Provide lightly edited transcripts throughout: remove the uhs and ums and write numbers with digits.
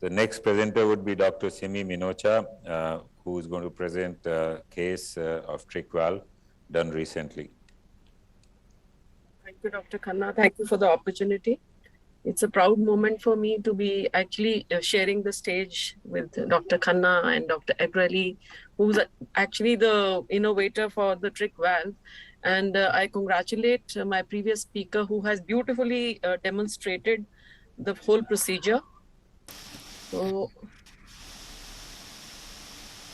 The next presenter would be Dr. Simi Minocha, who is going to present a case of trick valve done recently. Thank you, Dr. Khanna. Thank you for the opportunity. It's a proud moment for me to be actually sharing the stage with Dr. Khanna and Dr. Agrali, who's actually the innovator for the trick valve. And I congratulate my previous speaker who has beautifully demonstrated the whole procedure. So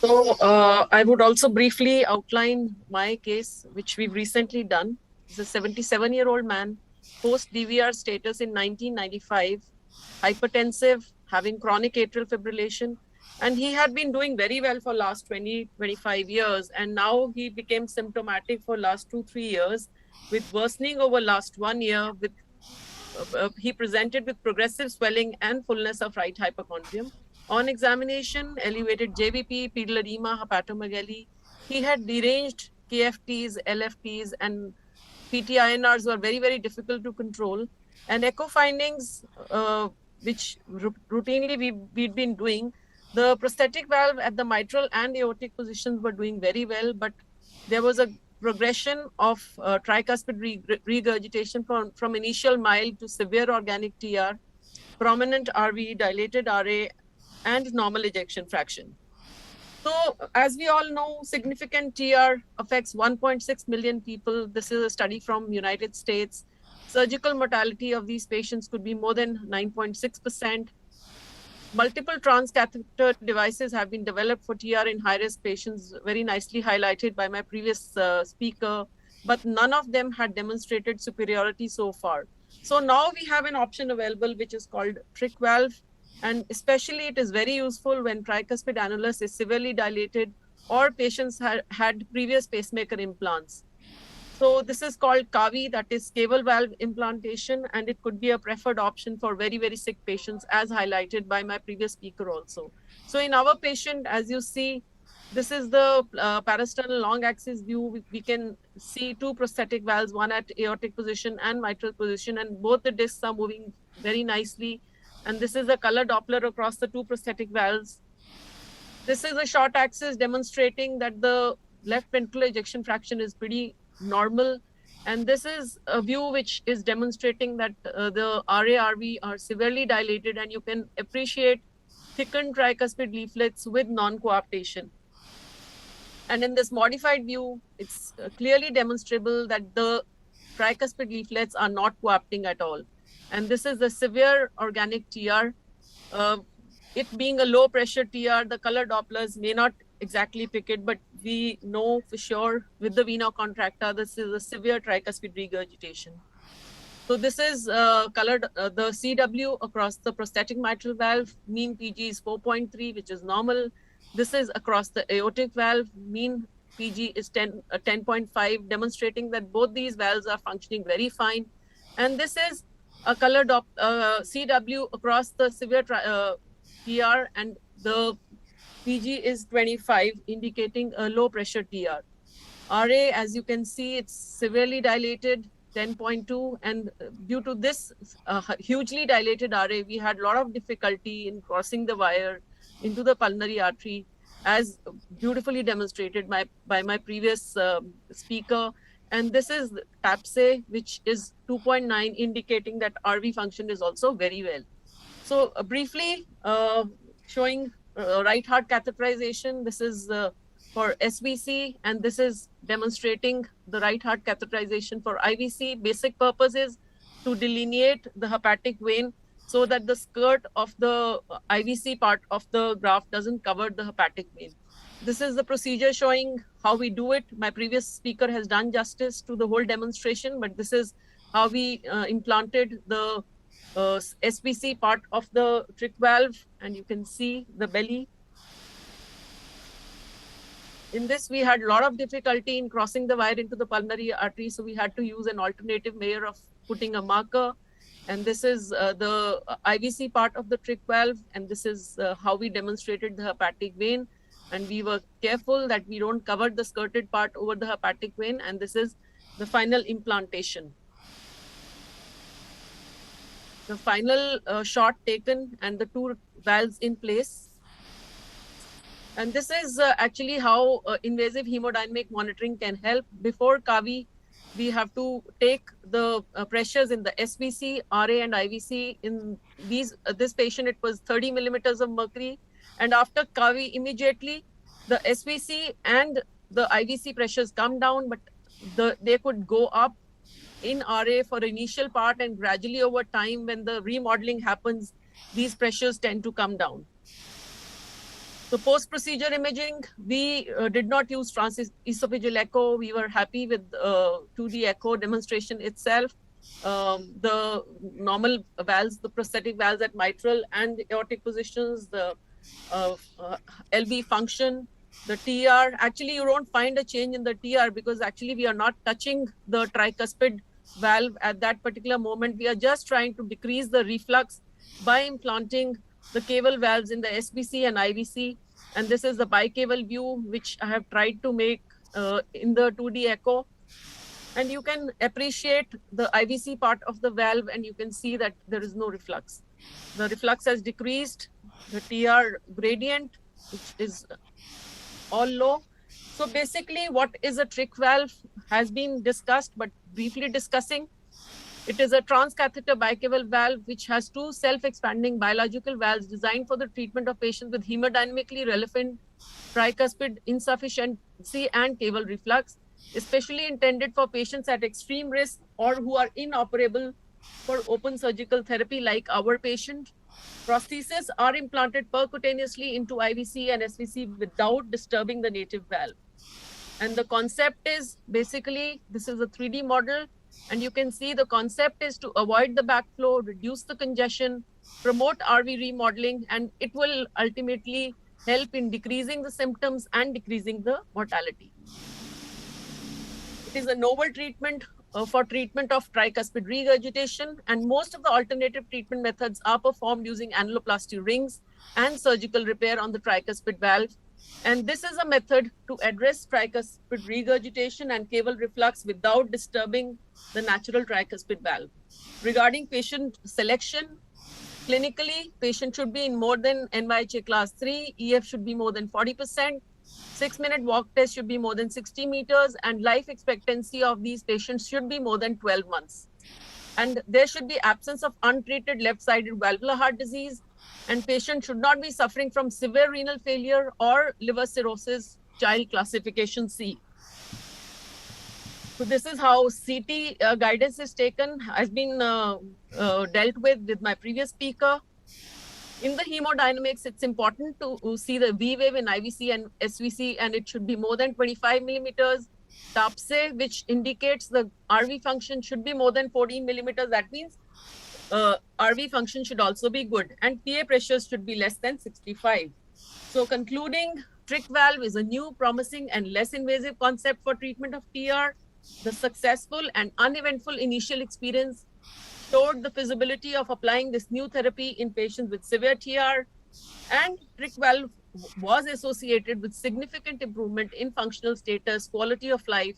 I would also briefly outline my case, which we've recently done. He's a 77-year-old man, post DVR status in 1995, hypertensive, having chronic atrial fibrillation. And he had been doing very well for last 20, 25 years. And now he became symptomatic for last 2-3 years with worsening over last 1 year. He presented with progressive swelling and fullness of right hypochondrium. On examination, elevated JVP, pedal edema, hepatomegaly. He had deranged KFTs, LFTs, and PTINRs were very, very difficult to control. And echo findings, which routinely we'd been doing, the prosthetic valve at the mitral and aortic positions were doing very well, but there was a progression of tricuspid regurgitation from initial mild to severe organic TR, prominent RV, dilated RA, and normal ejection fraction. So as we all know, significant TR affects 1.6 million people. This is a study from United States. Surgical mortality of these patients could be more than 9.6%. Multiple transcatheter devices have been developed for TR in high-risk patients, very nicely highlighted by my previous speaker, but none of them had demonstrated superiority so far. So now we have an option available, which is called trick valve. And especially it is very useful when tricuspid annulus is severely dilated or patients had previous pacemaker implants. So this is called CAVI, that is cable valve implantation, and it could be a preferred option for very, very sick patients, as highlighted by my previous speaker also. So in our patient, as you see, this is the parasternal long axis view. We can see two prosthetic valves, one at aortic position and mitral position, and both the discs are moving very nicely. And this is a color Doppler across the two prosthetic valves. This is a short axis demonstrating that the left ventricular ejection fraction is pretty normal. And this is a view which is demonstrating that the RA-RV are severely dilated, and you can appreciate thickened tricuspid leaflets with non-coaptation. And in this modified view, it's clearly demonstrable that the tricuspid leaflets are not coapting at all. And this is the severe organic TR. It being a low pressure TR, the color Dopplers may not exactly pick it, but we know for sure with the vena contracta, this is a severe tricuspid regurgitation. So this is colored, the CW across the prosthetic mitral valve, mean PG is 4.3, which is normal. This is across the aortic valve, mean PG is 10.5, demonstrating that both these valves are functioning very fine. And this is a colored CW across the severe TR, and the PG is 25, indicating a low pressure TR. RA, as you can see, it's severely dilated, 10.2, and due to this hugely dilated RA, we had a lot of difficulty in crossing the wire into the pulmonary artery, as beautifully demonstrated by my previous speaker. And this is TAPSE, which is 2.9, indicating that RV function is also very well. So briefly showing right heart catheterization, this is for SVC, and this is demonstrating the right heart catheterization for IVC. Basic purpose is to delineate the hepatic vein so that the skirt of the IVC part of the graft doesn't cover the hepatic vein. This is the procedure showing how we do it. My previous speaker has done justice to the whole demonstration, but this is how we implanted the SVC part of the trick valve, and you can see the belly. In this, we had a lot of difficulty in crossing the wire into the pulmonary artery, so we had to use an alternative way of putting a marker. And this is the IVC part of the trick valve, and this is how we demonstrated the hepatic vein. And we were careful that we don't cover the skirted part over the hepatic vein, and this is the final implantation. The final shot taken, and the two valves in place. And this is actually how invasive hemodynamic monitoring can help. Before CAVI, we have to take the pressures in the SVC, RA, and IVC. In this patient, it was 30 millimeters of mercury. And after CAVI, immediately the SVC and the IVC pressures come down, but they could go up in RA for initial part, and gradually over time, when the remodeling happens, these pressures tend to come down. So post-procedure imaging, we did not use transesophageal echo. We were happy with 2D echo demonstration itself. The normal valves, the prosthetic valves at mitral and aortic positions, the LV function, the TR. Actually, you don't find a change in the TR because actually we are not touching the tricuspid valve at that particular moment. We are just trying to decrease the reflux by implanting the cable valves in the SBC and IVC. And this is the bicable view, which I have tried to make in the 2D echo. And you can appreciate the IVC part of the valve, and you can see that there is no reflux. The reflux has decreased, the TR gradient, which is all low. So basically, what is a trick valve has been discussed, but briefly discussing. It is a transcatheter bicable valve which has two self-expanding biological valves designed for the treatment of patients with hemodynamically relevant tricuspid insufficiency and cable reflux, especially intended for patients at extreme risk or who are inoperable for open surgical therapy like our patient. Prostheses are implanted percutaneously into IVC and SVC without disturbing the native valve. And the concept is basically, this is a 3D model. And you can see the concept is to avoid the backflow, reduce the congestion, promote RV remodeling, and it will ultimately help in decreasing the symptoms and decreasing the mortality. It is a novel treatment for treatment of tricuspid regurgitation, and most of the alternative treatment methods are performed using annuloplasty rings and surgical repair on the tricuspid valve. And this is a method to address tricuspid regurgitation and cable reflux without disturbing the natural tricuspid valve. Regarding patient selection, clinically, patient should be in more than NYHA class 3, EF should be more than 40%, 6-minute walk test should be more than 60 meters, and life expectancy of these patients should be more than 12 months. And there should be absence of untreated left-sided valvular heart disease, and patients should not be suffering from severe renal failure or liver cirrhosis, child classification C. So this is how CT guidance is taken, has been dealt with my previous speaker. In the hemodynamics, it's important to see the V wave in IVC and SVC, and it should be more than 25 millimeters. TAPSE, which indicates the RV function, should be more than 14 millimeters. That means RV function should also be good, and PA pressures should be less than 65. So concluding, trick valve is a new, promising, and less invasive concept for treatment of TR. The successful and uneventful initial experience showed the feasibility of applying this new therapy in patients with severe TR, and trick valve was associated with significant improvement in functional status, quality of life,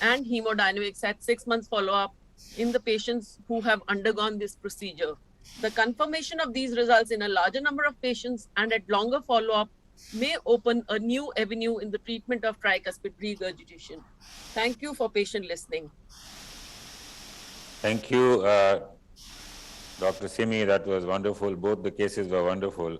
and hemodynamics at 6 months follow-up in the patients who have undergone this procedure. The confirmation of these results in a larger number of patients and at longer follow-up may open a new avenue in the treatment of tricuspid regurgitation. Thank you for patient listening. Thank you, Dr. Simi. That was wonderful. Both the cases were wonderful.